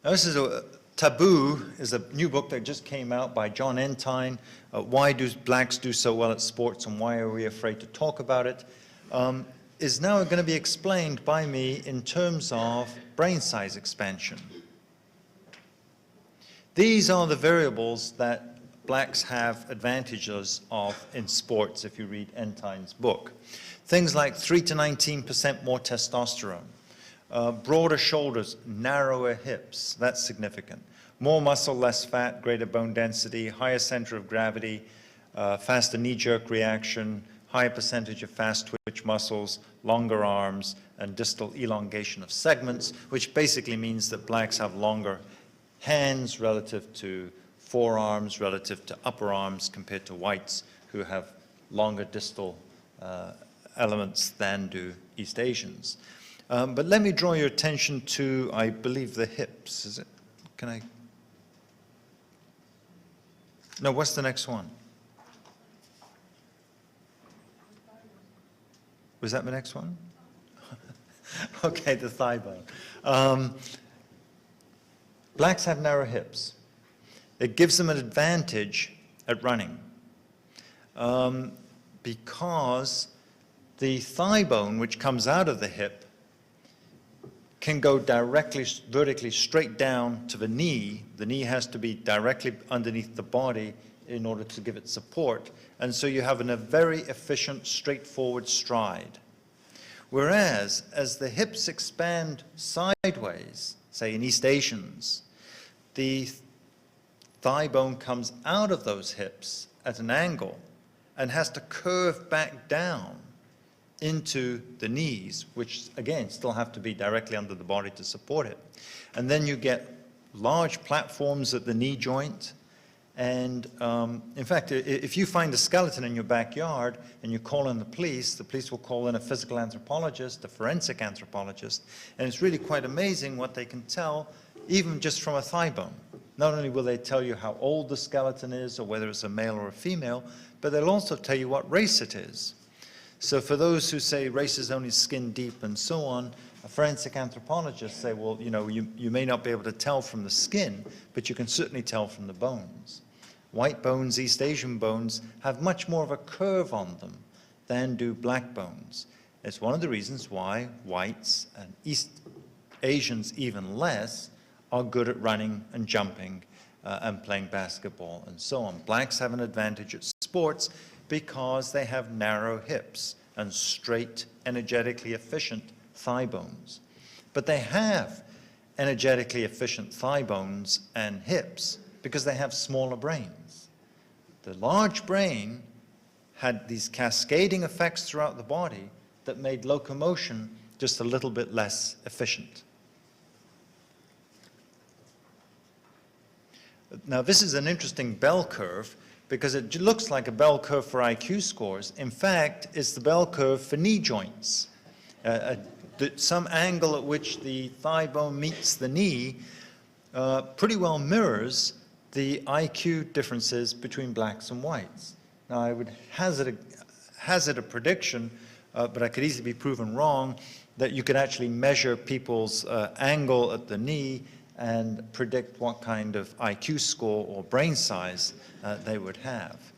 Now, this is Taboo is a new book that just came out by John Entine. Why do blacks do so well at sports and why are we afraid to talk about it? Is now going to be explained by me in terms of brain size expansion. These are the variables that blacks have advantages of in sports if you read Entine's book. Things like 3 to 19% more testosterone, broader shoulders, narrower hips, that's significant. More muscle, less fat, greater bone density, higher center of gravity, faster knee-jerk reaction, higher percentage of fast twitch muscles, longer arms, and distal elongation of segments, which basically means that blacks have longer hands relative to forearms, relative to upper arms, compared to whites who have longer distal elements than do East Asians. But let me draw your attention to, I believe, the hips. Is it? Can I? No, what's the next one? Was that the next one? Okay, the thigh bone. Blacks have narrow hips. It gives them an advantage at running because the thigh bone, which comes out of the hip, can go directly, vertically straight down to the knee. The knee has to be directly underneath the body in order to give it support. And so you have a very efficient, straightforward stride. Whereas, as the hips expand sideways, say in East Asians, the thigh bone comes out of those hips at an angle and has to curve back down into the knees, which again still have to be directly under the body to support it. And then you get large platforms at the knee joint. And in fact, if you find a skeleton in your backyard and you call in the police will call in a physical anthropologist, a forensic anthropologist, and it's really quite amazing what they can tell, even just from a thigh bone. Not only will they tell you how old the skeleton is or whether it's a male or a female, but they'll also tell you what race it is. So for those who say race is only skin deep and so on, a forensic anthropologist say, well, you know, you may not be able to tell from the skin, but you can certainly tell from the bones. White bones, East Asian bones, have much more of a curve on them than do black bones. It's one of the reasons why whites and East Asians even less are good at running and jumping and playing basketball and so on. Blacks have an advantage at sports because they have narrow hips and straight, energetically efficient thigh bones. But they have energetically efficient thigh bones and hips because they have smaller brains. The large brain had these cascading effects throughout the body that made locomotion just a little bit less efficient. Now, this is an interesting bell curve because it looks like a bell curve for IQ scores. In fact, it's the bell curve for knee joints. Some angle at which the thigh bone meets the knee pretty well mirrors the IQ differences between blacks and whites. Now, I would hazard a prediction, but I could easily be proven wrong, that you could actually measure people's angle at the knee and predict what kind of IQ score or brain size they would have.